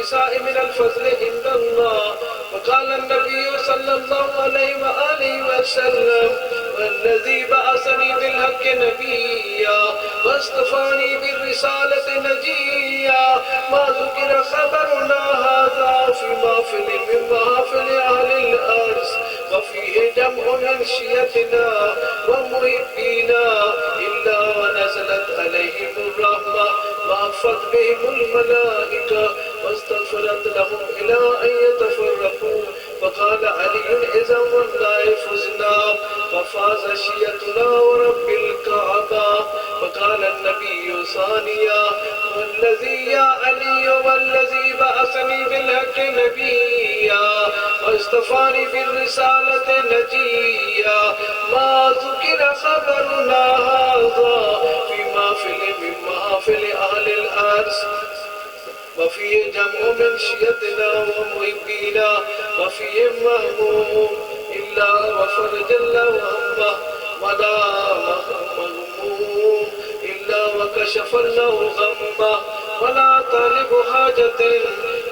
النساء من الفضل عند الله. وقال النبي صلى الله عليه وآله وسلم والذي بعثني بالحق نبيا واصطفاني بالرسالة نجيا ما ذكر خبرنا هذا في محفل من محافل أهل الأرض وفيه جمع من شيتنا ومحبينا إلا ونزلت عليهم الرحمة وحفت بهم الملائكة واستغفرت لهم إلى أن يتفرقوا. فقال علي إذا والله فزنا وفاز شيتنا ورب الكعبة. فقال النبي ثانيا والذي يا علي والذي بعثني بالحق نبيا واصطفاني بالرسالة نجيا ما ذكر خبرنا هذا في محفل من محافل أهل الأرض وفيه جمع من شيتنا ومحبينا وفيه مهموم إلا وفرج الله همه ولا مغموم إلا وكشف الله غمه ولا طالب حاجة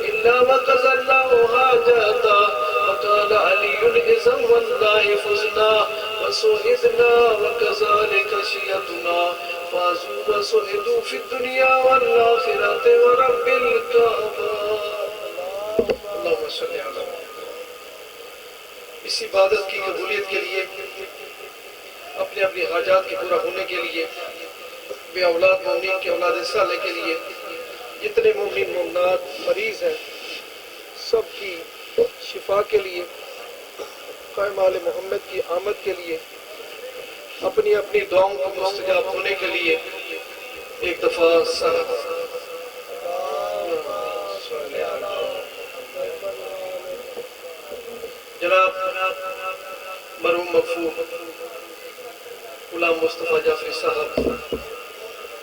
إلا وقضى الله حاجته. وقال علي إذا والله فزنا وسعدنا وكذلك شيتنا فازوا وسعدوا في الدنيا والآخرة ورب الكعبة. اللهم صل على محمد. اس عبادت کی قبولیت کے لیے اپنے اپنی حاجات کے پورا ہونے کے لیے بے اولاد مومنین کے اولاد صالح کے لیے جتنے مومنین مومنات مریض ہیں سب کی شفا کے لیے قائم آل محمد کی آمد کے لیے اپنی اپنی دعاؤں کو مستجاب ہونے کے لیے ایک دفعہ جناب مرحوم مغفور غلام مصطفیٰ جعفری صاحب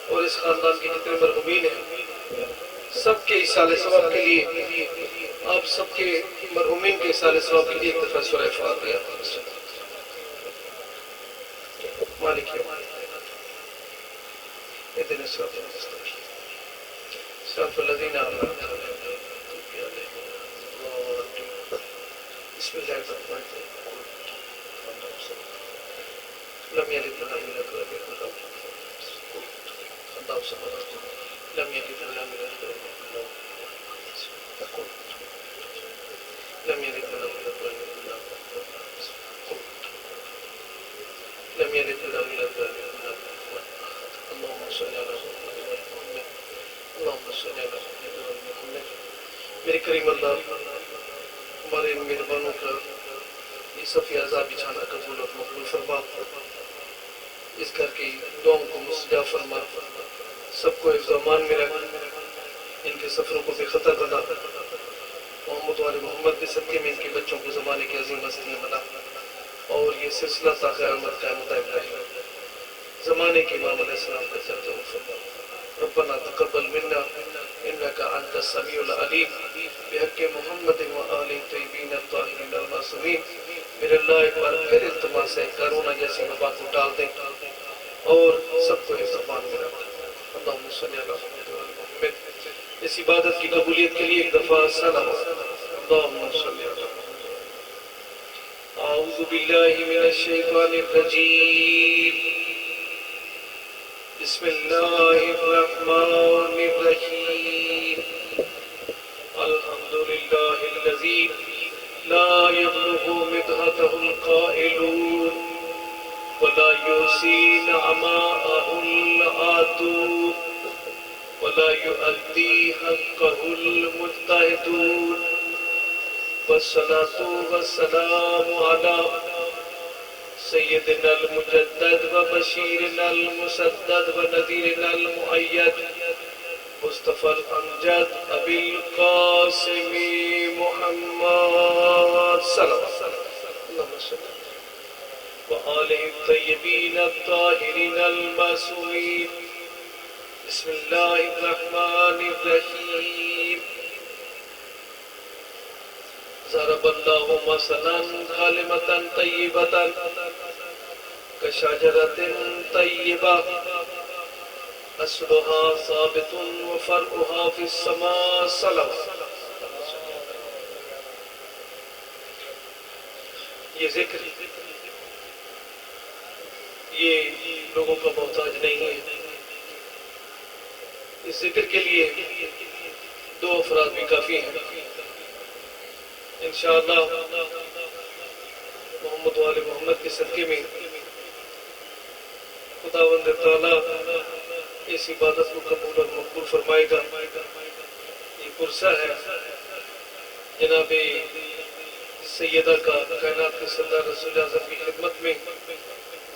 اور اس خاندان کے جتنے مرحومین ہیں سب کے ایصال ثواب کے لیے آپ سب کے مرحومین کے ایصال ثواب کے لیے ایک دفعہ سورہ فاتحہ. مالک یوم الدین اهدنا الصراط المستقيم صراط الذين أنعمت عليهم بسم الله الرحمن الرحيم. لم يلد ولم يولد ولم يكن له كفوا أحد. الله الصمد لم يلد ولم يولد ولم يكن له كفوا أحد. لم يلد ولم يولد ولم يكن له كفوا أحد. لم يلد ولم يولد ولم يكن له كفوا أحد. اللهم صل على محمد وعلى محمد. اللهم صل على محمد وعلى محمد. میرے کریم اللہ ہمارے ان مہربانوں کا یہ صفی اعضاء بچھانا قبول اور مقبول فرما. اس گھر کی دعاؤں کو مستجاب فرما. سب کو حفظ و امان میں رکھ. ان کے سفروں کو بے خطر بنا. محمد وعلی محمد کے صدقے میں ان کے بچوں کو زمانے کی عظیم ہستیاں بنا اور یہ سلسلہ تا قیامت قائم دائم رہے. زمانے کے امام علیہ السلام کا درجہ فرما. ربنا تقبل منا انك انت السميع العليم بحق محمد وآل طیبین الطاہرین المعصومین. میرے اللہ ایک بار پھر التماس ہے کرونا جیسی وبا کو ٹال دیں اور سب کو حفظ و امان میں رکھ. اللہم صلی علی محمد وعلی محمد. اس عبادت کی قبولیت کے لیے ایک دفعہ صلوات. اللہم صلی علی محمد. اعوذ باللہ من الشیطان الرجیم. بسم اللہ الرحمن الرحیم. الحمدللہ الذی لا يبلغ مدحته القائلون ولا يحصي نعماءه العادون ولا يؤدي حقه المجتهدون. والصلاة والسلام على سیدنا المجدد و بشیرنا المسدد و نذیرنا المؤید مصطفی الامجد ابی القاسم محمد صلوات و آلہ الطیبین الطاہرین المعصومین. بسم اللہ الرحمن الرحیم. ضرب اللہ مثلا کلمۃ طیبۃ کشجرۃ طیبہ اصلها ثابت وفرعها فی السماء. صلوات. یہ ذکر یہ لوگوں کا محتاج نہیں ہے. اس ذکر کے لیے 2 افراد بھی کافی ہیں. انشاءاللہ محمد وآل محمد کے صدقے میں خداوند تعالیٰ اس عبادت کو قبول اور مقبول فرمائے گا. یہ پرسہ ہے جناب سیدہ کا کائنات کے سردار رسول اعظم کی خدمت میں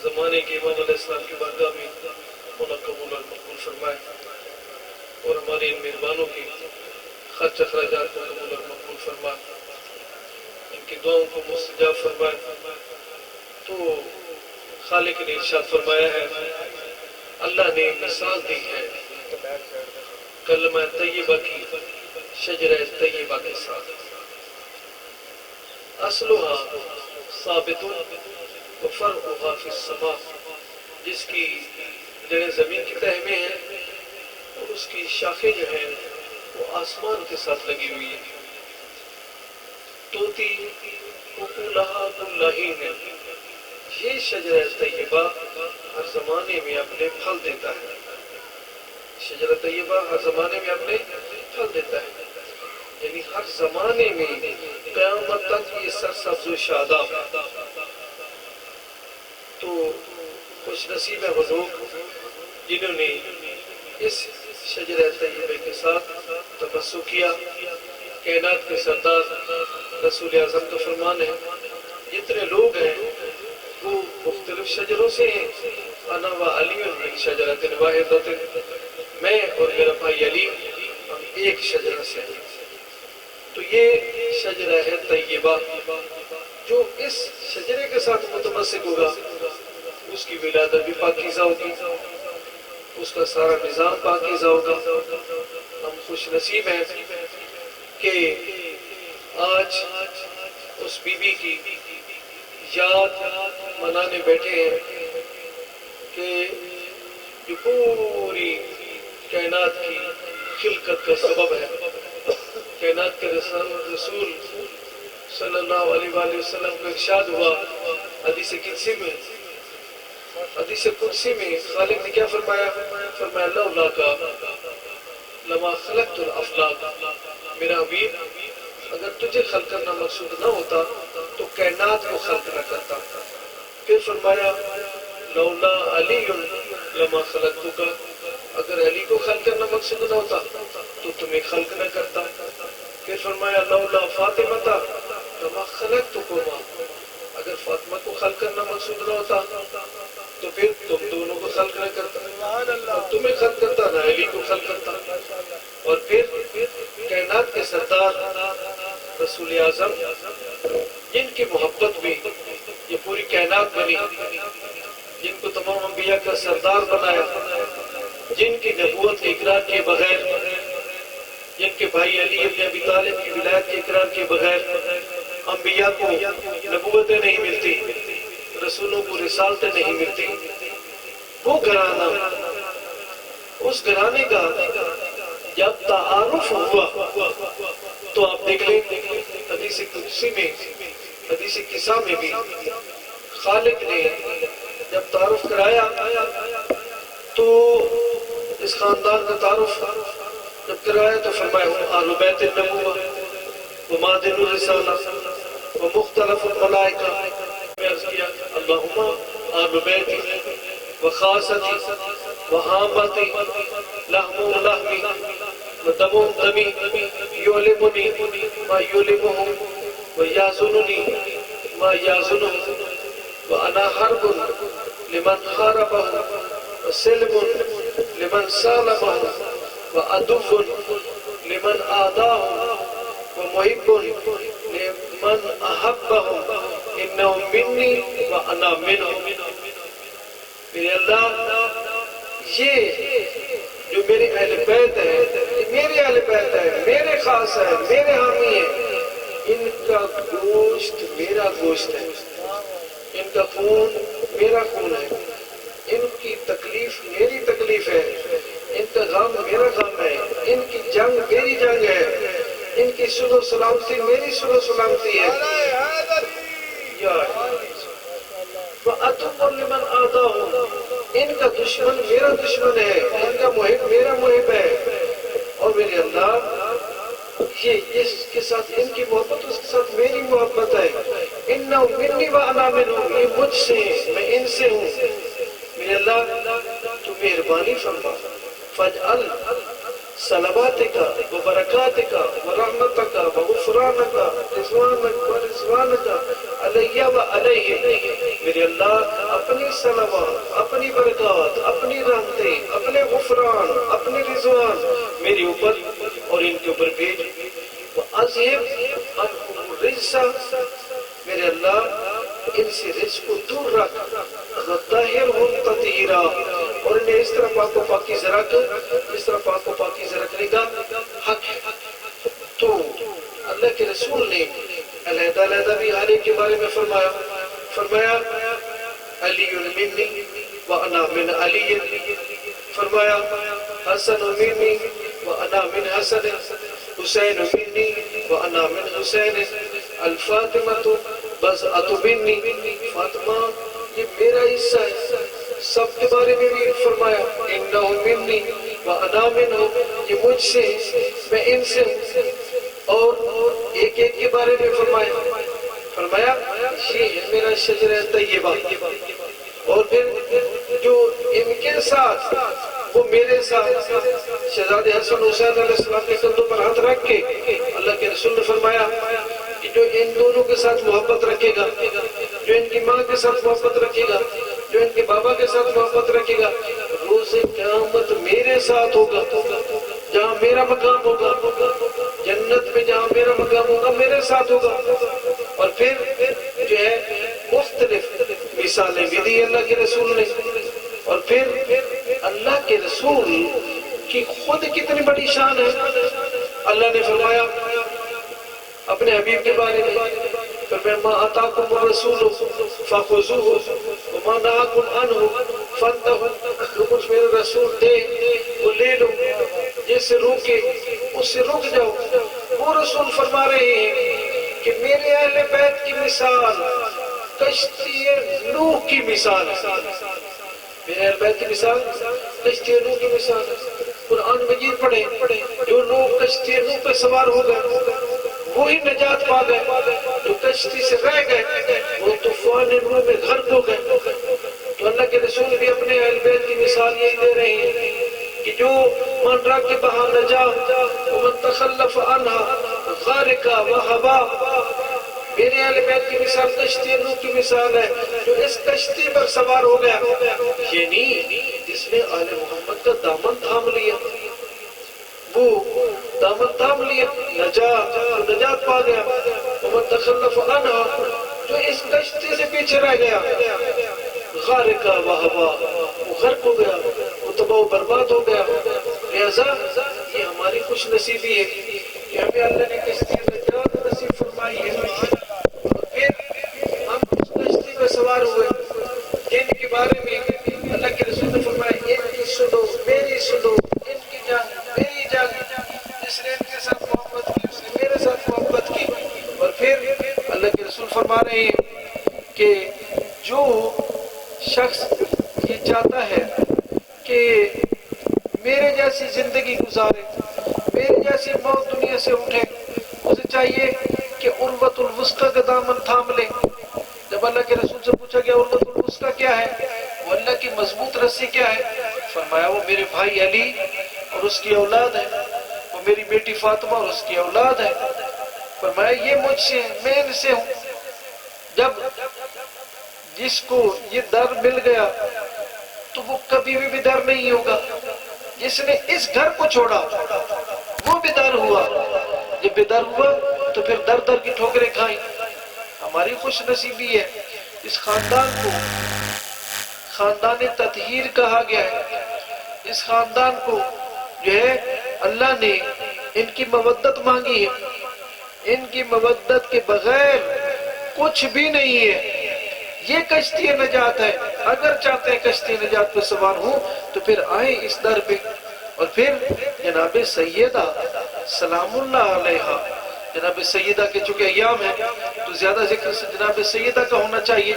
زمانے کے امام علیہ السلام کی بارگاہ میں انہیں قبول اور مقبول فرمائے اور ہمارے ان مہربانوں کے خرچ اخراجات کو قبول اور مقبول فرمائے, ان کی دعاؤں کو مستجاب فرمائے. تو خالق نے ارشاد فرمایا ہے, اللہ نے مثال دی ہے کلمہ طیبہ کی شجرہ طیبہ کے ساتھ. اصلها ثابت وفرعها فی السماء, جس کی جڑیں زمین کی تہہ میں ہیں اور اس کی شاخیں جو ہیں وہ آسمان کے ساتھ لگی ہوئی ہیں. توتی اکلہا کل حین, یہ شجرہ طیبہ ہر زمانے میں اپنے پھل دیتا ہے. شجرہ طیبہ ہر زمانے میں اپنے پھل دیتا ہے, یعنی ہر زمانے میں قیامت تک یہ سرسبز و شاداب. تو خوش نصیب ہے وہ لوگ جنہوں نے اس شجرہ طیبہ کے ساتھ تمسک کیا. کائنات کے سردار رسول اعظم کا فرمان ہے, جتنے لوگ ہیں وہ مختلف شجروں سے ہیں. انا و علی من شجرۃ واحدۃ, میں اور میرا بھائی علی ہم ایک شجرہ سے ہیں. تو یہ شجرہ ہے طیبہ. جو اس شجرے کے ساتھ متمسک ہوگا اس کی ولادت بھی پاکیزہ ہوگی, اس کا سارا نظام پاکیزہ ہوگا. ہم خوش نصیب ہیں کہ آج اس بی بی کی یاد منانے بیٹھے ہیں کہ جو پوری کائنات کی خلقت کا سبب ہے. کائنات کے رسول صلی اللہ علیہ وآلہ وسلم کو ارشاد ہوا حدیث قدسی میں خالق نے کیا فرمایا؟ فرمایا لولا کا لما خلقت الافلاق, میرا حبیب اگر تجھے خلق کرنا مقصود نہ ہوتا تو کائنات کو خلق نہ کرتا. پھر فرمایا لولا علی لما خلقتک, اگر علی کو خلق کرنا مقصود نہ ہوتا تو تمہیں خلق نہ کرتا. پھر فرمایا لولا فاطمہ لما خلقتکما, اگر فاطمہ کو خلق کرنا مقصود نہ ہوتا تو پھر تم دونوں کو خلق نہ کرتا, اور تمہیں خلق کرتا نہ علی کو خلق کرتا. اور پھر کائنات کے سردار رسول اعظم جن کی محبت میں یہ پوری کائنات بنی, جن کو تمام انبیاء کا سردار بنایا, جن کی نبوت کے اقرار کے بغیر, جن کے بھائی علی ابن ابی طالب کی ولایت کے اقرار کے بغیر انبیاء کو نبوتیں نہیں ملتی, رسولوں کو رسالتیں نہیں ملتی. وہ گھرانہ, اس گھرانے کا جب تعارف ہوا تو آپ دیکھ لیں حدیث قدسی میں, حدیث قصہ میں بھی خالق نے جب تعارف کرایا تو اس خاندان کا تعارف جب کرایا تو فرمایا ہم آل بیت النبوہ ومادن الرسالہ ومختلف الملائکہ. میں عرض کیا اللہم آل بیتی وخاصتی وحامتی لحم لحمی ودم دمی یعلمنی ما یعلمہم ویازننی ما یازنہم وانا حرب لمن خاربہم وسلم لمن سالمہم وعدو لمن آداہم ومحب لمن احبہم انہم منی وانا منہم. میرے اللہ, یہ جو میرے اہل بیت ہے, یہ میرے اہل بیت ہے, میرے خاص ہے, میرے حامی ہے. ان کا گوشت میرا گوشت ہے, ان کا خون میرا خون ہے, ان کی تکلیف میری تکلیف ہے, ان کا غم میرا غم ہے, ان کی جنگ میری جنگ ہے, ان کی صلح و سلامتی میری صلح و سلامتی ہے. یا وَأَتُمُّ لِمَنْ آتَاهُمْ، ان کا دشمن میرا دشمن ہے، ان کا محب میرا محب ہے، اور میرے اللہ یہ اس کے ساتھ ان کی محبت، اس کے ساتھ میری محبت ہے، اِنَّهُ مِنِّي وَأَنَا مِنْهُ، یہ مجھ سے میں ان سے ہوں، میرے اللہ تو مہربانی فرما، فَاجْعَلْ صلواتك وبركاتك ورحمتك وغفرانك رضوانك علیہ وعلیہ، میرے اللہ اپنی صلوات، اپنی برکات، اپنی رحمتیں، اپنے غفران، اپنی رضوان میری اوپر اور ان کے اوپر بھیج، وَأَذْهِبْ عَنْهُمُ الرِّجْسَ، میرے اللہ ان سے رجس کو دور رکھ، وَطَهِّرْهُمْ تَطْهِيرًا، اور انہیں اس طرح پاک و پاکیزہ رکھ جس طرح پاک و پاکیزہ رکھنے کا حق ہے۔ تو اللہ کے رسول نے علیحدہ علیحدہ بھی ہر ایک کے بارے میں فرمایا علی منی وانا من علی، فرمایا حسن منی وانا من حسن، حسین منی وانا من حسین، الفاطمہ بضعۃ منی، فاطمہ یہ میرا حصہ ہے۔ سب کے بارے میں بھی فرمایا انہ منی وانا منہ، یہ مجھ سے میں ان سے ہوں، اور ایک ایک کے بارے میں فرمایا یہ ہے میرا شجرہ طیبہ، اور پھر جو ان کے ساتھ وہ میرے ساتھ، شہزادے حسن حسین علیہ السلام کے کندھوں پر ہاتھ رکھ کے اللہ کے رسول نے فرمایا کہ جو ان دونوں کے ساتھ محبت رکھے گا، جو ان کی ماں کے ساتھ محبت رکھے گا، جو ان کے بابا کے ساتھ محبت رکھے گا، روز قیامت میرے ساتھ ہوگا، جہاں میرا مقام ہوگا جنت میں، جہاں میرا مقام ہوگا میرے ساتھ ہوگا۔ اور پھر جو ہے مختلف مثالیں بھی دی اللہ کے رسول نے، اور پھر اللہ کے رسول کی خود کتنی بڑی شان ہے۔ اللہ نے فرمایا اپنے حبیب کے بارے میں، فرمایا ما آتاکم الرسول فخذوہ وما نہاکم عنہ فانتہوا، جو کچھ میرے رسول دے وہ لے لو، جس سے روکے اس سے رک جاؤ۔ وہ رسول فرما رہے ہیں کہ میرے اہل بیت کی مثال کشتی نوح کی مثال ہے، میرے اہل بیت کی مثال کشتی نوح کی مثال ہے۔ قرآن مجید پڑھیں، جو لوگ کشتی نوح پہ سوار ہو گئے وہی نجات پا گئے، جو کشتی سے رہ گئے وہ طوفان نوح میں غرق ہو گئے۔ تو اللہ کے رسول بھی اپنے اہل بیت کی مثال یہی دے رہے ہیں کہ جو من راکبہا نجا ومن تخلف عنہا غارق وہبا، میرے اہل بیت کی مثال کشتی نوح کی مثال ہے، جو اس کشتی پر سوار ہو گیا، یہ نہیں جس نے آل محمد کا دامن تھام لیا، وہ دامن تھام لیا نجات پا گیا، ومن تخلف عنہا، جو اس کشتی سے پیچھے رہ گیا، غارق وہبا، وہ غرق ہو گیا، وہ تباہ و برباد ہو گیا۔ لہذا یہ ہماری خوش نصیبی ہے کہ ہمیں اللہ نے کشتی نجات نصیب فرمائی ہے، اور پھر ہم اس کشتی پہ سوار ہوئے جن کے بارے میں اللہ کے رسول نے فرمایا ان کی سنو میری سنو، ان کی جنگ میری جنگ، جس نے ان کے ساتھ محبت کی اس نے میرے ساتھ محبت کی۔ اور پھر اللہ کے رسول فرما رہے ہیں کہ جو شخص یہ چاہتا ہے کہ میرے جیسی زندگی گزارے، میرے جیسی موت دنیا سے اٹھے، اسے چاہیے کہ عروۃ الوثقی کا دامن تھام لے۔ جب اللہ کے رسول سے پوچھا گیا عروۃ الوثقی کیا ہے، وہ اللہ کی مضبوط رسی کیا ہے، فرمایا وہ میرے بھائی علی اور اس کی اولاد ہے، وہ میری بیٹی فاطمہ اور اس کی اولاد ہے۔ فرمایا یہ مجھ سے ہے، میں ان سے ہوں۔ جب جس کو یہ در مل گیا تو وہ کبھی بھی در نہیں ہوگا۔ جس نے اس گھر کو چھوڑا وہ بیدار ہوا، جب بیدار ہوا تو پھر در در کی ٹھوکریں کھائیں۔ ہماری خوش نصیبی ہے، اس خاندان کو خاندان تطہیر کہا گیا ہے۔ اس خاندان کو جو ہے اللہ نے ان کی مودت مانگی ہے، ان کی مودت کے بغیر کچھ بھی نہیں ہے۔ یہ کشتی نجات ہے، اگر چاہتے ہیں کشتی نجات پہ سوار ہوں تو پھر آئیں اس در پہ۔ اور پھر جناب سیدہ سلام اللہ علیہا جناب سیدہ کے چونکہ ایام ہیں تو زیادہ ذکر سے جناب سیدہ کا ہونا چاہیے.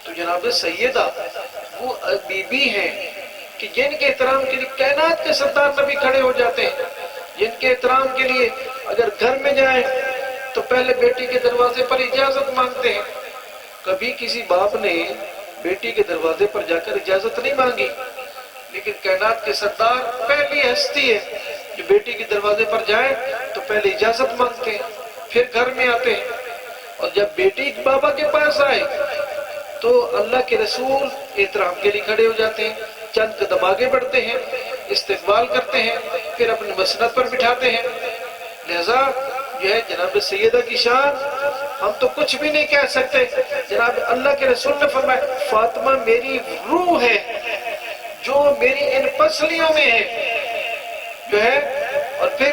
تو جناب سیدہ وہ بی بی ہیں کہ جن کے احترام کے لیے کائنات کے سردار نبی کھڑے ہو جاتے ہیں، جن کے احترام کے لیے اگر گھر میں جائیں تو پہلے بیٹی کے دروازے پر اجازت مانگتے ہیں. کبھی کسی باپ نے بیٹی کے دروازے پر جا کر اجازت نہیں مانگی، لیکن کائنات کے سردار پہلی ہستی ہے جو بیٹی کے دروازے پر جائے تو پہلے اجازت مانگتے ہیں، پھر گھر میں آتے ہیں. اور جب بیٹی بابا کے پاس آئے تو اللہ کے رسول احترام کے لیے کھڑے ہو جاتے ہیں، چند قدم آگے بڑھتے ہیں، استقبال کرتے ہیں، پھر اپنی مسند پر بٹھاتے ہیں. لہذا یہ ہے جناب سیدہ کی شان، ہم تو کچھ بھی نہیں کہہ سکتے. جناب اللہ کے رسول نے فرمایا فاطمہ میری روح ہے جو میری ان پسلیوں میں ہے جو ہے. اور پھر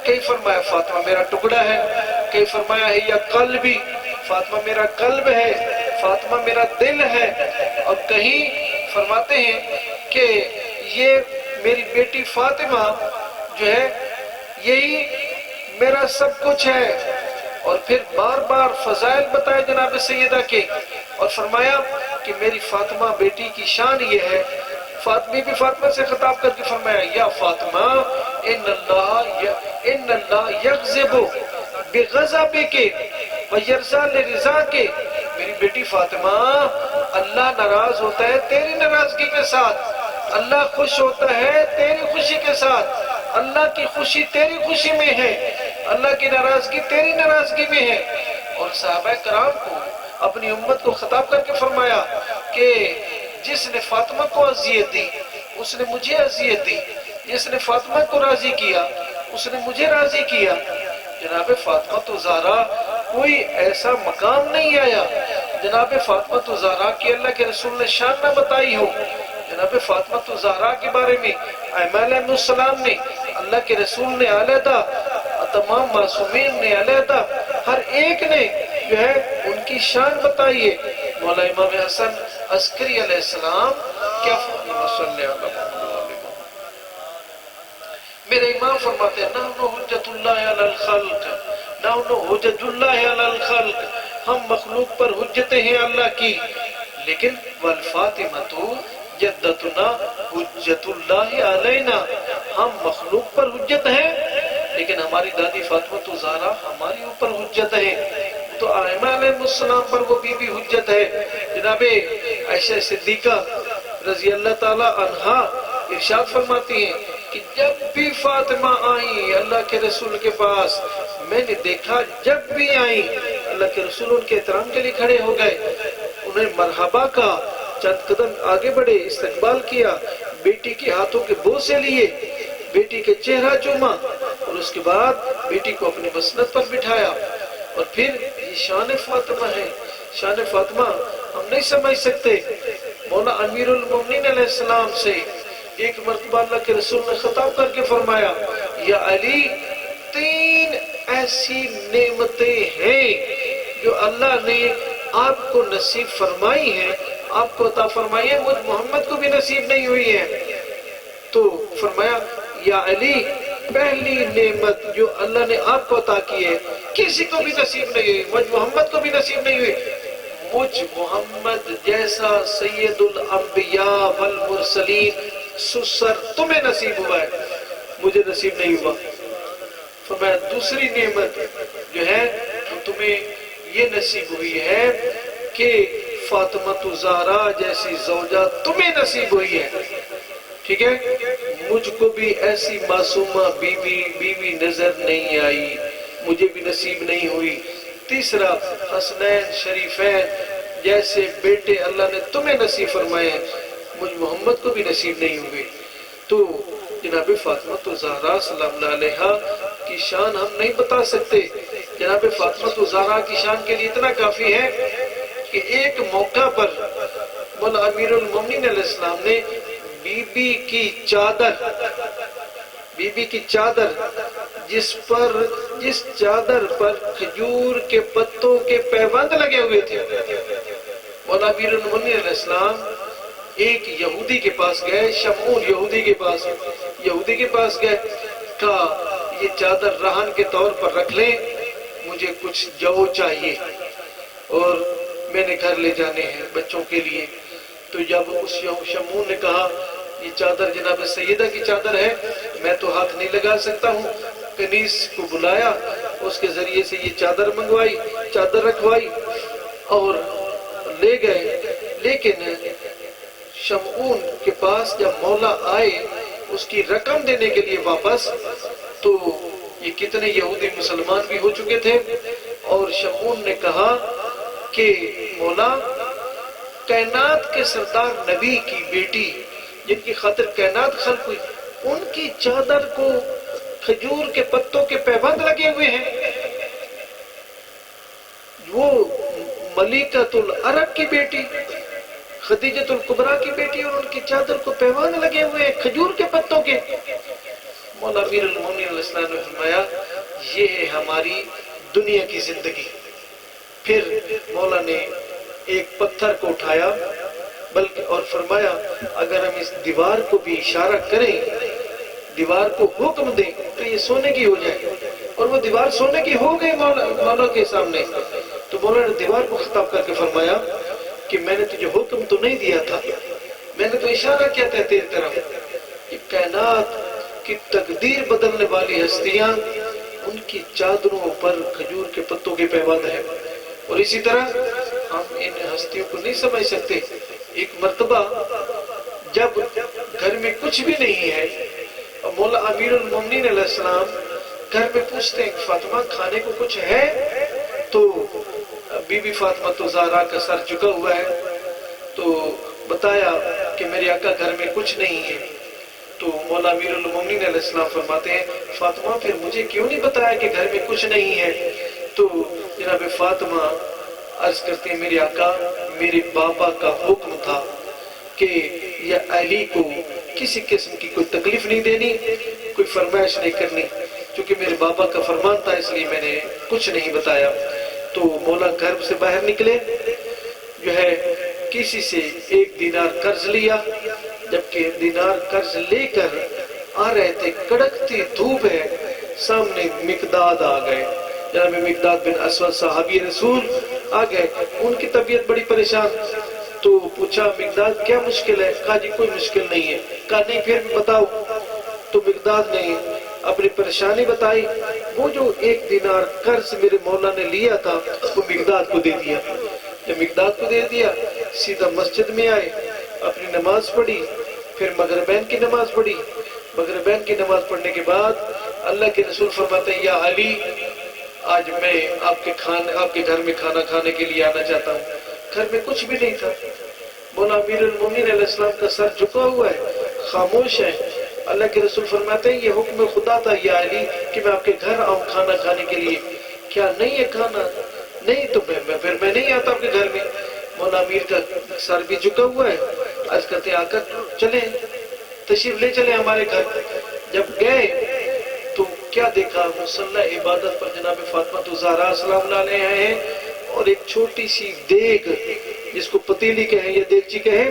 کئی فرمایا فاطمہ میرا ٹکڑا ہے، کئی فرمایا ہے یا قلبی، فاطمہ میرا قلب ہے، فاطمہ میرا دل ہے. اور کہیں فرماتے ہیں کہ یہ میری بیٹی فاطمہ جو ہے یہی میرا سب کچھ ہے. اور پھر بار بار فضائل بتائے جناب سیدہ کے، اور فرمایا کہ میری فاطمہ بیٹی کی شان یہ ہے. فاطمہ بھی فاطمہ سے خطاب کر کے فرمایا یا فاطمہ ان اللہ یغضب بغضبک ویرضی لرضاک. میری بیٹی فاطمہ اللہ ناراض ہوتا ہے تیری ناراضگی کے ساتھ، اللہ خوش ہوتا ہے تیری خوشی کے ساتھ، اللہ کی خوشی تیری خوشی میں ہے، اللہ کی ناراضگی تیری ناراضگی میں ہے. اور صحابہ کرام کو اپنی امت کو خطاب کر کے فرمایا کہ جس نے فاطمہ کو اذیت دی اس نے مجھے اذیت دی، جس نے فاطمہ کو راضی کیا اس نے مجھے راضی کیا. جناب فاطمہ تو زہرا کوئی ایسا مقام نہیں آیا جناب فاطمہ تو زہرا کی اللہ کے رسول نے شان نہ بتائی ہو. جناب فاطمہ تو زہرا کے بارے میں ائمہ علیہ السلام نے، اللہ کے رسول نے علیحدہ، تمام معصومین نے علیحدہ، ہر ایک نے جو ہے ان کی شان بتائی ہے. مولا امام حسن عسکری علیہ السلام کیا میرے امام فرماتے ہیں نحن حجت اللہ علی الخلق، نحن حجت اللہ علی الخلق، ہم مخلوق پر حجتیں ہیں اللہ کی. لیکن والفاطمۃ جدتنا حجت اللہ علینا، ہم مخلوق پر حجت ہیں لیکن ہماری دادی فاطمہ زہرا ہماری اوپر حجت ہے. تو ائمہ علیہ السلام پر وہ بی بی حجت ہے. جناب عائشہ صدیقہ رضی اللہ تعالی عنہا ارشاد فرماتی ہیں کہ جب بھی فاطمہ آئیں اللہ کے رسول کے پاس، میں نے دیکھا جب بھی آئیں اللہ کے رسول ان کے احترام کے لیے کھڑے ہو گئے، انہیں مرحبا کا، چند قدم آگے بڑھے، استقبال کیا، بیٹی کے ہاتھوں کے بوسے لیے، بیٹی کے چہرہ چوما، اور اس کے بعد بیٹی کو اپنی مسند پر بٹھایا. اور پھر یہ شان فاطمہ ہے. شان فاطمہ ہم نہیں سمجھ سکتے. مولا امیر المومنین علیہ السلام سے ایک مرتبہ اللہ کے رسول نے خطاب کر کے فرمایا یا علی 3 ایسی نعمتیں ہیں جو اللہ نے آپ کو نصیب فرمائی ہیں، آپ کو عطا فرمائی ہے، مجھ محمد کو بھی نصیب نہیں ہوئی ہے. تو فرمایا یا علی پہلی نعمت جو اللہ نے آپ کو عطا کی ہے کسی کو بھی نصیب نہیں ہوئی، مجھ محمد کو بھی نصیب نہیں ہوئی. مجھ محمد جیسا سید الانبیاء والمرسلین سسر تمہیں نصیب ہوا ہے، مجھے نصیب نہیں ہوا. فرمایا دوسری نعمت جو ہے تمہیں یہ نصیب ہوئی ہے کہ فاطمہ زہرا جیسی زوجہ تمہیں نصیب ہوئی ہے. ٹھیک ہے، مجھ کو بھی ایسی معصومہ بیوی نظر نہیں آئی، مجھے بھی نصیب نہیں ہوئی. تیسرا حسنین شریفین جیسے بیٹے اللہ نے تمہیں نصیب فرمائے ہیں، مجھ محمد کو بھی نصیب نہیں ہوئے. تو جناب فاطمہ زہرا سلام اللہ علیہا کی شان ہم نہیں بتا سکتے. جناب فاطمہ زہرا کی شان کے لیے اتنا کافی ہے کہ ایک موقع پر مولا امیر المومنین علیہ السلام نے بی بی کی چادر جس چادر پر کھجور کے پتوں کے پیوند لگے ہوئے تھے، مولا امیر المومنین علیہ السلام ایک یہودی کے پاس گئے، شمعون یہودی کے پاس گئے، کہا یہ چادر رہن کے طور پر رکھ لیں، مجھے کچھ جو چاہیے اور میں نے گھر لے جانے ہیں بچوں کے لیے۔ تو جب اس شمعون نے کہا یہ چادر جناب سیدہ کی چادر ہے، میں تو ہاتھ نہیں لگا سکتا ہوں، کنیز کو بلایا، اس کے ذریعے سے یہ چادر منگوائی، چادر رکھوائی اور لے گئے۔ لیکن شمعون کے پاس جب مولا آئے اس کی رقم دینے کے لیے واپس، تو یہ کتنے یہودی مسلمان بھی ہو چکے تھے، اور شمعون نے کہا کہ مولا، کائنات کے سردار نبی کی بیٹی جن کی خاطر کائنات خلق ہوئی، ان کی چادر کو کھجور کے پتوں کے پیبند لگے ہوئے ہیں، وہ ملکۃ العرب کی بیٹی خدیجۃ الکبریٰ کی بیٹی، اور ان کی چادر کو پیبند لگے ہوئے ہیں کھجور کے پتوں کے۔ مولا امیر المومنین علیہ السلام نے فرمایا یہ ہے ہماری دنیا کی زندگی۔ پھر مولا نے ایک پتھر کو اٹھایا بلکہ اور فرمایا اگر ہم اس دیوار کو بھی اشارہ کریں، دیوار کو حکم دیں تو یہ سونے کی ہو جائے، اور وہ دیوار سونے کی ہو گئی مولا کے سامنے۔ تو مولا نے دیوار کو خطاب کر کے فرمایا کہ میں نے تجھے حکم تو نہیں دیا تھا، میں نے تو اشارہ کیا تھا تیری طرف۔ یہ کائنات کی تقدیر بدلنے والی ہستیاں، ان کی چادروں پر کھجور کے پتوں کے پیبند ہیں، اور اسی طرح ہم ان ہستیوں کو نہیں سمجھ سکتے۔ ایک مرتبہ جب گھر میں کچھ بھی نہیں ہے اور مولا امیر المومنین علیہ السلام گھر میں پوچھتے ہیں فاطمہ کھانے کو کچھ ہے؟ تو بی بی فاطمہ زہرا کا سر جھکا ہوا ہے، تو بتایا کہ میرے آقا گھر میں کچھ نہیں ہے۔ تو مولا امیر المومنین علیہ السلام فرماتے ہیں فاطمہ پھر مجھے کیوں نہیں بتایا کہ گھر میں کچھ نہیں ہے؟ تو جناب فاطمہ عرض کرتے ہیں میرے آقا میرے بابا کا حکم تھا کہ یا علی کو کسی قسم کی کوئی تکلیف نہیں دینی، کوئی فرمائش نہیں کرنی، چونکہ میرے بابا کا فرمان تھا اس لیے میں نے کچھ نہیں بتایا۔ تو مولا گھر سے باہر نکلے، جو ہے کسی سے 1 دینار قرض لیا، جبکہ دینار قرض لے کر آ رہے تھے، کڑکتی دھوپ ہے، سامنے مقداد آ گئے، جناب مقداد بن اسود صحابی رسول آ گئے، ان کی طبیعت بڑی پریشان۔ تو پوچھا مقداد کیا مشکل ہے؟ کہا جی کوئی مشکل نہیں ہے۔ کہا نہیں پھر بھی بتاؤ۔ تو مقداد نے اپنی پریشانی بتائی، وہ جو 1 دینار قرض میرے مولا نے لیا تھا وہ مقداد کو دے دیا۔ جب مقداد کو دے دیا سیدھا مسجد میں آئے، اپنی نماز پڑھی، پھر مغربین کی نماز پڑھی۔ مغربین کی نماز پڑھنے کے بعد اللہ کے رسول فرماتے ہیں یا علی آج میں آپ کے گھر میں کھانا کھانے کے لیے آنا چاہتا ہوں۔ گھر میں کچھ بھی نہیں تھا، مولا امیر المومنین علیہ السلام کا سر جھکا ہوا ہے، خاموش ہے۔ اللہ کے رسول فرماتے ہیں یہ حکم خدا تھا یا علی کہ میں آپ کے گھر آؤں کھانا کھانے کے لیے، کیا نہیں ہے کھانا؟ نہیں تو پھر میں نہیں آتا آپ کے گھر میں۔ مولا امیر کا سر بھی جھکا ہوا ہے، عرض کرتے ہیں آقا چلیں تشریف لے چلیں ہمارے گھر۔ جب گئے تو کیا دیکھا، مصلی عبادت پر جناب فاطمہ زہرا سلام علیہ ہیں، اور ایک چھوٹی سی دیگ جس کو پتیلی کہیں یا دیگچی کہیں،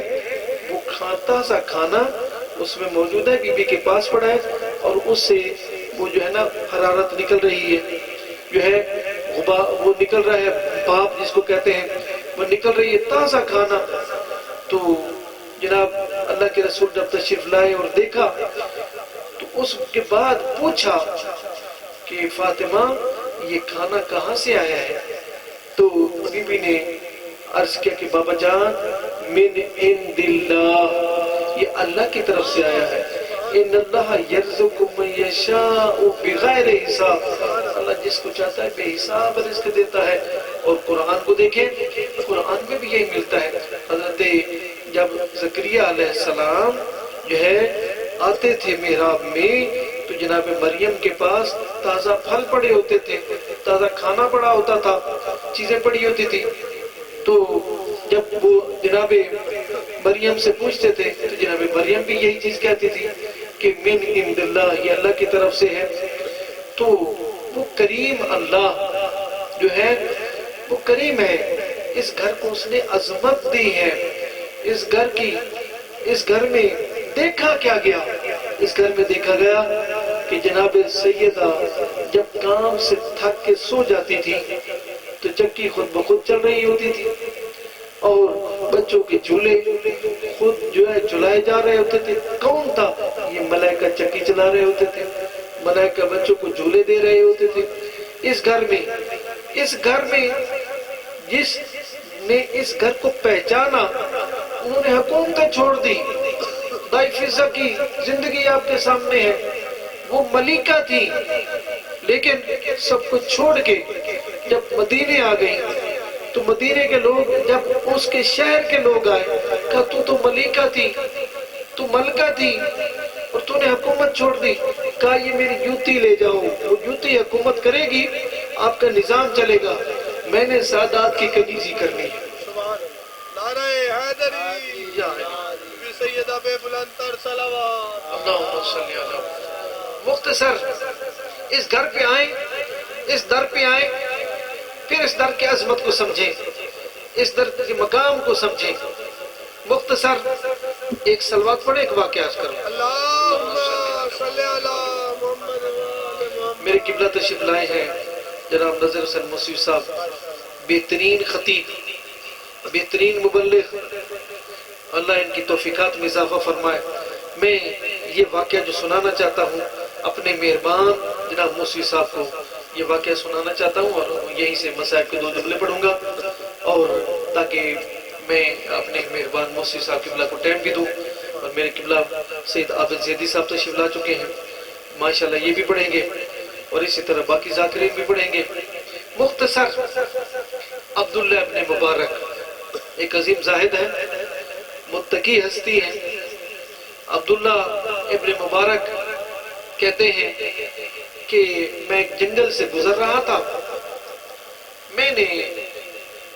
وہ کھاتا سا کھانا اس میں موجود ہے، بی بی کے پاس پڑا ہے، اور اس سے وہ جو ہے نا حرارت نکل رہی ہے، جو ہے وہ نکل رہا ہے بھاپ جس کو کہتے ہیں، وہ نکل رہی ہے تازہ کھانا۔ تو جناب اللہ کے رسول جب تشریف لائے اور دیکھا تو اس کے بعد پوچھا کہ فاطمہ یہ کھانا کہاں سے آیا ہے؟ تو بی بی نے عرض کیا کہ بابا جان من عند اللہ، یہ اللہ کی طرف سے آیا ہے، ان اللہ یرزق من یشاء بغیر حساب، اللہ جس کو چاہتا ہے بے حساب رزق دیتا ہے۔ اور قرآن کو دیکھیں، قرآن میں بھی یہی ملتا ہے۔ حضرت جب زکریہ علیہ السلام جو ہے آتے تھے محراب میں تو جناب مریم کے پاس تازہ پھل پڑے ہوتے تھے، تازہ کھانا پڑا ہوتا تھا، چیزیں پڑی ہوتی تھی۔ تو جب وہ جناب مریم سے پوچھتے تھے تو جناب مریم بھی یہی چیز کہتی تھی کہ من عند اللہ، یہ اللہ کی طرف سے ہے۔ تو وہ کریم اللہ جو ہے وہ کریم ہے، اس گھر کو اس نے عظمت دی ہے، اس گھر میں دیکھا کیا گیا؟ اس گھر میں دیکھا گیا کہ کہ جناب سیدہ جب کام سے تھک کے سو جاتی تھی تو چکی خود بخود چل رہی ہوتی تھی، اور بچوں کے جھولے خود جو ہے جھلائے جا رہے ہوتے تھے۔ کون تھا؟ یہ ملائکہ چکی چلا رہے ہوتے تھے، ملائکہ بچوں کو جھولے دے رہے ہوتے تھے۔ اس گھر میں جس نے اس گھر کو پہچانا، انہوں نے حکومتیں چھوڑ دی، دائی فضہ کی زندگی آپ کے سامنے ہے، وہ ملکہ تھی، لیکن سب کچھ چھوڑ کے جب مدینے آ گئی تو مدینے کے لوگ، جب اس کے شہر کے لوگ آئے، کہا تو ملکہ تھی، تو ملکہ تھی اور تو نے حکومت چھوڑ دی۔ کہا یہ میری جوتی لے جاؤ، وہ جوتی حکومت کرے گی، آپ کا نظام چلے گا، میں نے سادات کی کنیزی کرنی ہے۔ نعرہ حیدری بی سیدہ بے بلند تر صلوات۔ اللہم صلی علی مختصر اس گھر پہ آئیں، اس در پہ آئیں، پھر اس در کی عظمت کو سمجھیں، اس در کے مقام کو سمجھیں۔ مختصر ایک صلوات پڑھیں، ایک واقعہ عرض کروں۔ اللہم صلی علی محمد وآل محمد۔ میرے قبلہ تشریف لائے ہیں جناب نذیر حسین موسوی صاحب، بہترین خطیب، بہترین مبلغ، اللہ ان کی توفیقات میں اضافہ فرمائے۔ میں یہ واقعہ جو سنانا چاہتا ہوں اپنے مہربان جناب موسوی صاحب کو یہ واقعہ سنانا چاہتا ہوں، اور یہیں سے مسائب کے 2 جملے پڑھوں گا، اور تاکہ میں اپنے مہربان موسوی صاحب قبلہ کو ٹائم بھی دوں۔ اور میرے قبلہ سید عابد زیدی صاحب تشریف لا چکے ہیں، ماشاءاللہ یہ بھی پڑھیں گے، اور اسی طرح باقی ذاکرین بھی پڑھیں گے۔ مختصر عبداللہ ابن مبارک ایک عظیم زاہد ہے، متقی ہستی ہے۔ عبداللہ ابن مبارک کہتے ہیں کہ میں ایک جنگل سے گزر رہا تھا، میں نے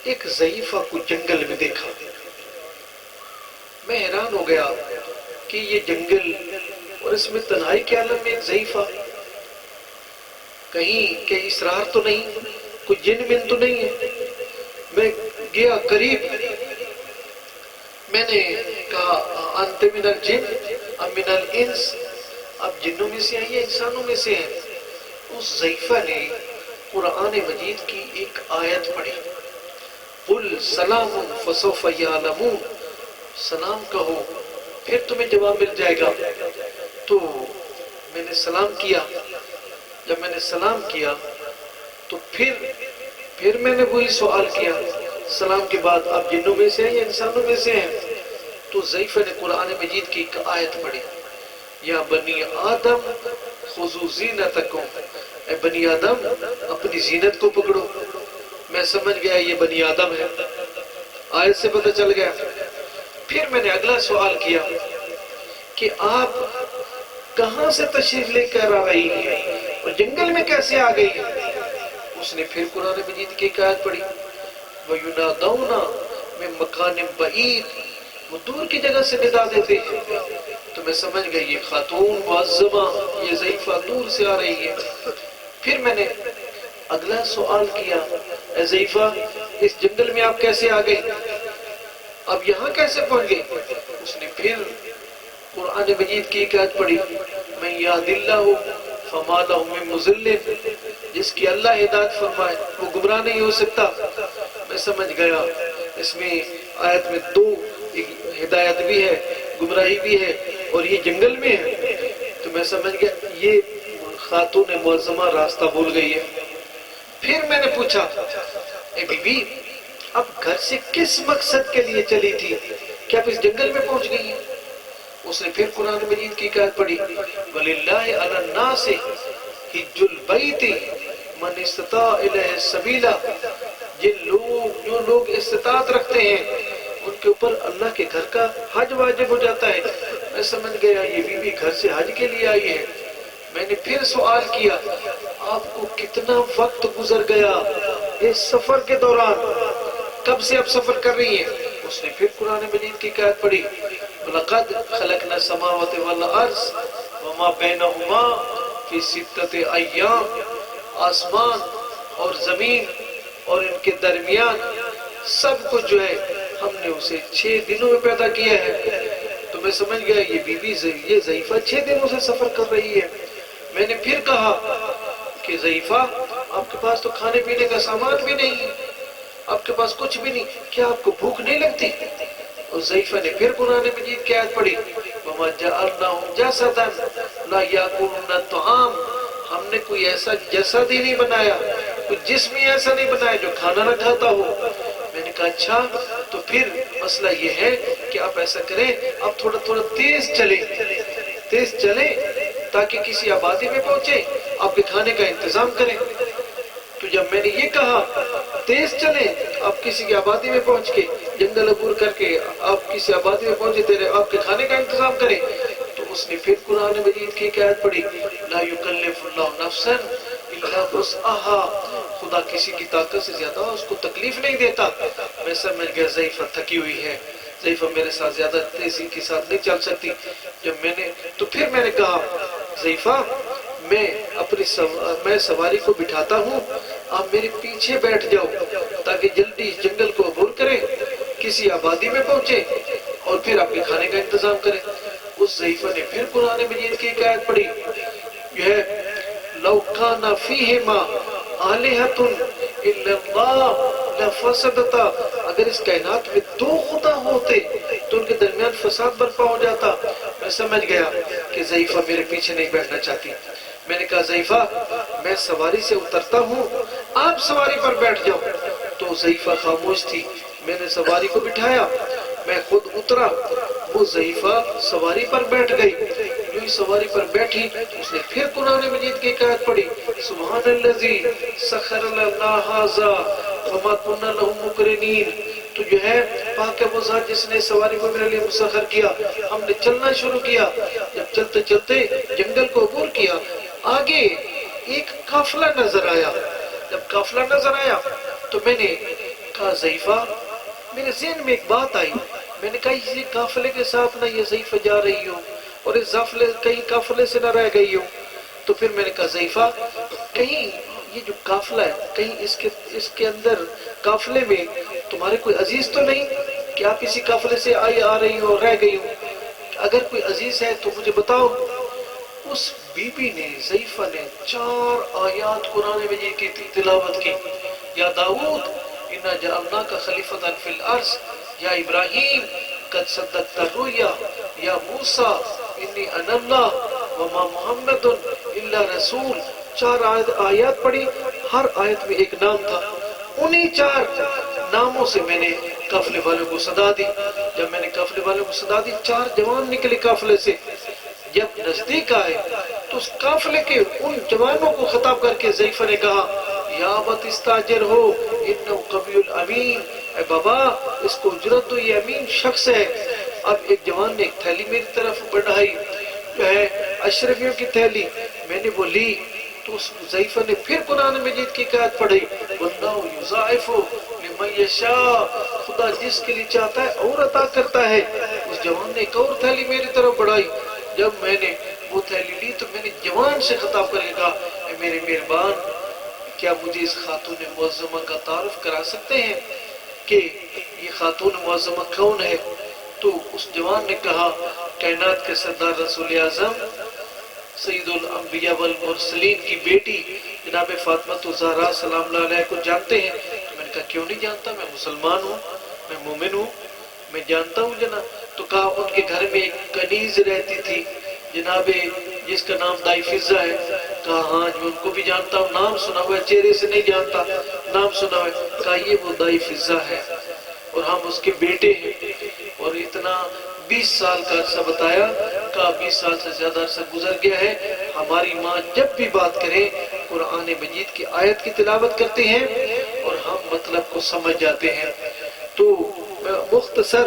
ایک ضعیفہ کو جنگل میں دیکھا، میں حیران ہو گیا کہ یہ جنگل اور اس میں تنہائی کے عالم میں ایک ضعیفہ، کہیں کہ اسرار تو نہیں، کوئی جن من تو نہیں ہے۔ میں گیا قریب، میں نے کہا انت من الجن ام من الانس، اب جنوں میں سے ہیں یا انسانوں میں سے ہیں؟ اس ضعیفہ نے قرآن مجید کی ایک آیت پڑھی، قل سلام فسوف یعلمون، سلام کہو پھر تمہیں جواب مل جائے گا۔ تو میں نے سلام کیا، جب میں نے سلام کیا تو پھر میں نے وہی سوال کیا، سلام کے بعد آپ جنوں میں سے ہیں یا انسانوں میں سے ہیں؟ تو ضعیفہ نے قرآن مجید کی ایک آیت پڑھی، یا بنی آدم خذوا زینتکم، اے بنی آدم اپنی زینت کو پکڑو۔ میں سمجھ گیا یہ بنی آدم ہے، آیت سے پتہ چل گیا۔ پھر میں نے اگلا سوال کیا کہ آپ کہاں سے تشریف لے کر آ رہی ہیں اور جنگل میں کیسے آ گئی؟ اس نے پھر قرآن مجید کی ایک آیت پڑھی، وَيُنَادَوْنَ مِن مَّكَانٍ بَعِيدٍ، وہ دور کی جگہ سے ندا دیتے ہیں۔ تو میں سمجھ گئی یہ خاتون معظمہ، یہ ضعیفہ دور سے آ رہی ہے۔ پھر میں نے اگلا سوال کیا، اے ضعیفہ اس جنگل میں آپ کیسے آ گئی، اب یہاں کیسے پہنچ گئی؟ اس نے پھر قرآن مجید کی ایک آیت پڑھی، مَن یَهْدِ اللَّهُ فَمَا لَهُ مِن مُضِلٍّ، جس کی اللہ ہدایت فرمائے وہ گمراہ نہیں ہو سکتا۔ میں سمجھ گیا اس میں آیت میں 2 ہدایت بھی ہے، گمراہی بھی ہے، اور یہ جنگل میں ہے۔ تو میں سمجھ گیا یہ خاتون معظمہ راستہ بھول گئی ہے۔ پھر میں نے پوچھا، اے بی بی اب گھر سے کس مقصد کے لیے چلی تھی کہ آپ اس جنگل میں پہنچ گئی ہیں؟ اس نے پھر قرآن مجید کی آیت پڑھی، وَلِلَّهِ عَلَى النَّاسِ حِجُّ الْبَيْتِ مَنِ اسْتَطَاعَ إِلَيْهِ سَبِيلًا، جو لوگ استطاعت رکھتے ہیں ان کے اوپر اللہ کے گھر کا حج واجب ہو جاتا ہے۔ میں سمجھ گیا یہ بی بی گھر سے حج کے لیے آئی ہے۔ میں نے پھر سوال کیا، آپ کو کتنا وقت گزر گیا اس سفر کے دوران، کب سے آپ سفر کر رہی ہیں؟ اس نے پھر قرآن مجید کی آیت پڑھی، وَلَقَدْ خَلَقْنَا السَّمَاوَاتِ وَالْأَرْضَ وَمَا بَيْنَهُمَا فِي سِتَّةِ أَيَّامٍ، آسمان اور زمین اور ان کے درمیان سب کچھ جو ہے ہم نے اسے 6 دنوں میں پیدا کیا ہے۔ تو میں سمجھ گیا یہ بی بی یہ ضعیفہ 6 دنوں سے سفر کر رہی ہے۔ میں نے پھر کہا کہ ضعیفہ آپ کے پاس تو کھانے پینے کا سامان بھی نہیں، آپ کے پاس کچھ بھی نہیں، کیا آپ کو بھوک نہیں لگتی؟ اور ضعیفہ نے پھر قرآن مجید کی آیت پڑھی وَمَا جَعَلْنَاهُمْ جَسَدًا لَا يَأْكُلُونَ الطَّعَامَ، ہم نے کوئی ایسا جسد ہی نہیں بنایا، کوئی جسم ہی ایسا نہیں بنایا جو کھانا نہ کھاتا ہو۔ میں نے کہا اچھا، تو پھر مسئلہ یہ ہے کہ آپ ایسا کریں، آپ تھوڑا تھوڑا تیز چلیں تاکہ کسی آبادی میں پہنچے، آپ کے کھانے کا انتظام کریں۔ تو جب میں نے یہ کہا تیز چلیں، آپ کسی کی آبادی میں پہنچ کے جنگل عبور کر کے آپ کسی آبادی میں پہنچے، آپ کے کھانے کا انتظام کریں، تو اس نے پھر قرآن مجید کی آیت پڑھی لا یکلف اللہ نفسا الا وسعها، خدا کسی کی طاقت سے زیادہ اس کو تکلیف نہیں دیتا۔ میں سمجھ گیا ضعیفہ تھکی ہوئی ہے، ضعیفہ میرے ساتھ زیادہ تیزی کے ساتھ نہیں چل سکتی۔ تو پھر میں نے کہا ضعیفہ میں سواری کو بٹھاتا ہوں، آپ میرے پیچھے بیٹھ جاؤ تاکہ جلدی جنگل کو عبور کریں، کسی آبادی میں پہنچے اور پھر آپ کے کھانے کا انتظام کریں۔ اس ضعیفہ نے پھر قرآن مجید کی آیت پڑھی، یہ ہے لَوْ كَانَ فِيهِمَا آلِهَةٌ إِلَّا اللَّهُ لَفَسَدَتَا، اگر اس کائنات میں دو خدا ہوتے تو ان کے درمیان فساد برپا ہو جاتا۔ میں سمجھ گیا کہ ضعیفہ میرے پیچھے نہیں بیٹھنا چاہتی۔ میں نے کہا ضعیفہ میں سواری سے اترتا ہوں، آپ سواری پر بیٹھ جاؤ۔ تو ضعیفہ خاموش تھی، میں نے سواری کو بٹھایا، میں خود اترا، وہ ضعیفہ سواری پر بیٹھ گئی۔ جو ہی سواری پر بیٹھی اس نے پھر قرآن مجید کی آیت پڑھی سبحان الذی سخر لنا ھذا وما كنا له مقرنین، تو جو ہے پاک ہے وہ ذات جس نے سواری کو میرے لیے مسخر کیا، ہم نے چلنا شروع کیا۔ جب چلتے چلتے جنگل کو عبور کیا، آگے ایک قافلہ نظر آیا۔ جب قافلہ نظر آیا تو میں نے کہا ضعیفہ، میرے ذہن میں ایک بات آئی، میں نے کہا اسی قافلے کے ساتھ نہ یہ ضعیفہ جا رہی ہو اور اس کہیں قافلے سے نہ رہ گئی ہو۔ تو پھر میں نے کہا ضعیفہ کہیں یہ جو قافلہ ہے، کہیں اس کے اندر قافلے میں تمہارے کوئی عزیز تو نہیں کہ آپ اسی قافلے سے آ رہی ہو اور رہ گئی ہو؟ اگر کوئی عزیز ہے تو مجھے بتاؤ۔ اس بی بی نے، ضعیفہ نے 4 آیات قرآن مجید کی تلاوت کی، یا داؤد انا جعلناک خلیفۃ فی الارض، یا ابراہیم قد صدقت الرؤیا، یا موسیٰ انی انا اللہ وما محمد الا رسول۔ 4 آیات پڑھی، ہر آیت میں ایک نام تھا، انہی 4 ناموں سے میں نے قافلے والوں کو صدا دی۔ جب میں نے قافلے والوں کو صدا دی، 4 جوان نکلے قافلے سے۔ جب نزدیک آئے تو اس قافلے کے ان جوانوں کو خطاب کر کے ضعیفہ نے کہا یا ابت استاجر ہو انہ قوی الامین، اے بابا اس کو اجرت دو، یہ امین شخص ہے۔ اب ایک جوان نے ایک تھیلی میری طرف بڑھائی، جو ہے اشرفیوں کی تھیلی، میں نے وہ لی تو اس ضعیفہ نے پھر قرآن مجید کی آیت پڑھی واللہ یضاعف لمن یشاء، خدا جس کے لیے چاہتا ہے اور عطا کرتا ہے۔ اس جوان نے ایک اور تھیلی میری طرف بڑھائی، جب میں نے وہ تھیلی لی تو میں نے جوان سے خطاب کر کے کہا اے میرے مہربان، کیا مجھے اس خاتون معظمہ کا تعارف کرا سکتے ہیں کہ یہ خاتون معظمہ کون ہے؟ تو اس جوان نے کہا کائنات کے سردار رسول اعظم سید الانبیاء والمرسلین کی بیٹی جناب فاطمہ الزہرا سلام اللہ علیہ کو جانتے ہیں؟ تو میں نے کہا کیوں نہیں جانتا، میں مسلمان ہوں، میں مومن ہوں، میں جانتا ہوں جناب۔ تو کہا ان کے گھر میں ایک کنیز رہتی تھی جناب جس کا نام دائی فضہ ہے۔ کہا ہاں جو ان کو بھی جانتا ہوں، نام سنا ہوا ہے، چہرے سے نہیں جانتا، نام سنا ہوا ہے۔ کہا یہ وہ دائی فضہ ہے اور ہم اس کے بیٹے ہیں، اور اتنا 20 سال کا عرصہ بتایا۔ کہا 20 سال سے زیادہ عرصہ گزر گیا ہے، ہماری ماں جب بھی بات کرے قرآن مجید کی آیت کی تلاوت کرتے ہیں اور ہم مطلب کو سمجھ جاتے ہیں۔ تو میں مختصر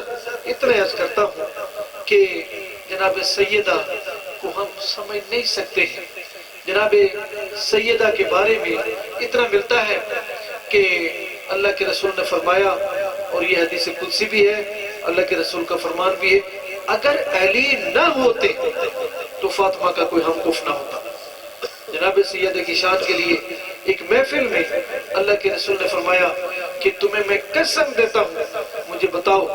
اتنا عرض کرتا ہوں کہ جناب سیدہ کو ہم سمجھ نہیں سکتے ہیں۔ جناب سیدہ کے بارے میں اتنا ملتا ہے کہ اللہ کے رسول نے فرمایا، اور یہ حدیث قدسی بھی ہے، اللہ کے رسول کا فرمان بھی ہے، اگر علی نہ ہوتے تو فاطمہ کا کوئی ہم کف نہ ہوتا۔ جناب سیدہ کی شان کے لیے ایک محفل میں اللہ کے رسول نے فرمایا کہ تمہیں میں قسم دیتا ہوں، مجھے بتاؤ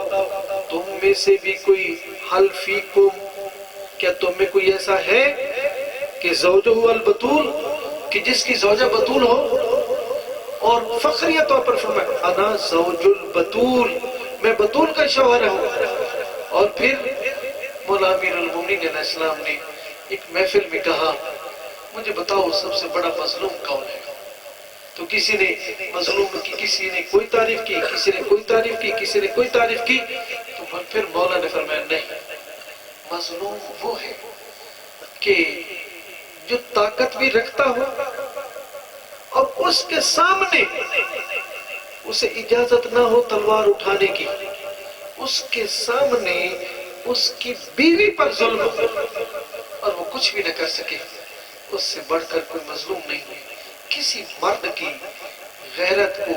تم میں سے بھی کوئی حل فیکم، کیا تم میں کوئی ایسا ہے کہ زوجہ البتول، کہ جس کی زوجہ بتول ہو، اور فخریہ طور پر فرمایا انا زوج البتول، میں بتول کا شوہر ہوں۔ اور پھر مولا امیر المومنین علیہ السلام نے ایک محفل میں کہا مجھے بتاؤ سب سے بڑا مظلوم کون ہے؟ تو کسی نے مظلوم کی کسی نے کوئی تعریف کی، کسی نے کوئی تعریف کی، کسی نے کوئی تعریف کی، تو پھر مولا نے فرمایا نہیں، مظلوم وہ ہے کہ جو طاقت بھی رکھتا ہو اور اس کے سامنے اسے اجازت نہ ہو تلوار اٹھانے کی، اس کے سامنے اس کی بیوی پر ظلم ہو اور وہ کچھ بھی نہ کر سکے، اس سے بڑھ کر کوئی مظلوم نہیں ہے۔ کسی مرد کی غیرت کو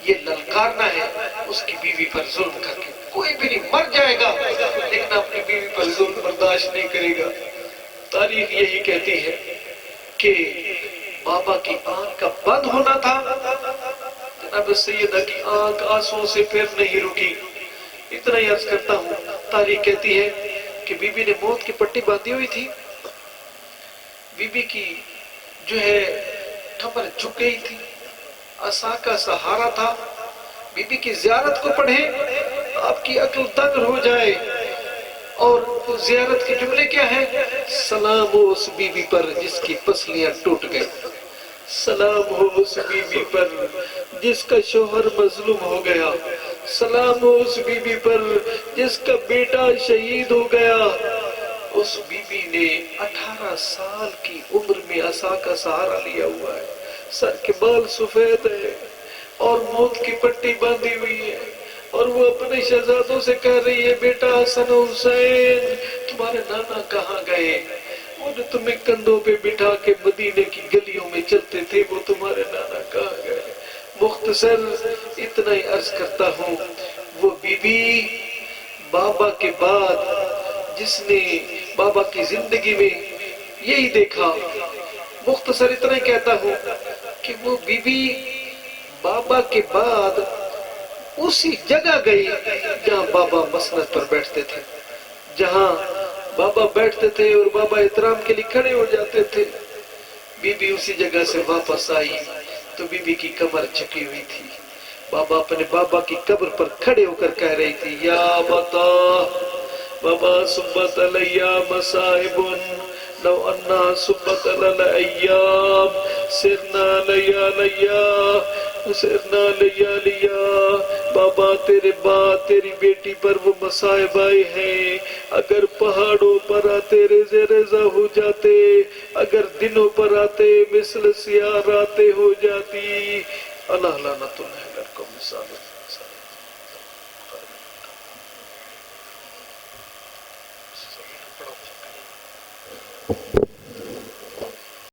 یہ للکارنا ہے اس کی بیوی پر ظلم کر کے، کوئی بھی نہیں، مر جائے گا لیکن اپنی بیوی پر ظلم برداشت نہیں کرے گا۔ تاریخ یہی کہتی ہے کہ بابا کی آنکھ کا بند ہونا تھا، جناب سیدہ کی آنکھ آنسوں سے پھر نہیں رکی۔ اتنا ہی عرض کرتا ہوں، تاریخ کہتی ہے کہ بی بی نے موت کی پٹی باندھی ہوئی تھی، بی بی کی جو ہے کمر جھک گئی تھی، عصا کا سہارا تھا، بی بی کی زیارت کو پڑھیں آپ کی عقل دنگ ہو جائے۔ اور زیارت کے جملے کیا ہیں؟ سلام ہو اس بی بی پر جس کی پسلیاں ٹوٹ گئی، سلام ہو اس بی بی پر جس کا شوہر مظلوم ہو گیا، سلام ہو اس بی بی پر جس کا بیٹا شہید ہو گیا۔ اس بی بی نے 18 سال کی عمر میں عصا کا سہارا لیا ہوا ہے، سر کے بال سفید ہے اور موت کی پٹی باندھی ہوئی ہے، اور وہ اپنے شہزادوں سے کہہ رہی ہے بیٹا حسن و حسین تمہارے نانا کہاں گئے؟ وہ جو تمہیں کندھوں پہ بٹھا کے مدینے کی گلیوں میں چلتے تھے وہ تمہارے نانا کہاں گئے؟ مختصر اتنا ہی عرض کرتا ہوں، وہ بی بی بابا کے بعد جس نے بابا کی زندگی میں یہی دیکھا، مختصر اتنا ہی کہتا ہوں کہ وہ بی بی بابا کے بعد اسی جگہ گئی جہاں بابا مسند پر بیٹھتے تھے، جہاں بابا بیٹھتے تھے اور بابا احترام کے لیے کھڑے ہو جاتے تھے، بی بی اسی جگہ سے واپس آئی تو بی بی کی کمر جھکی ہوئی تھی، بابا اپنے بابا کی قبر پر کھڑے ہو کر کہہ رہی تھی یا بتا بابا صبت علیہ مصائب لو انا صبت الایام سرنا لیا لیا سرنا لیا لیا، بابا تیرے بعد تیری بیٹی پر وہ مصائب آئے ہیں، اگر پہاڑوں پر آتے ریزے ریزہ ہو جاتے، اگر دنوں پر آتے مثل سیاہ راتیں ہو جاتی۔ اللہ لعنت اللہ علیکم مثال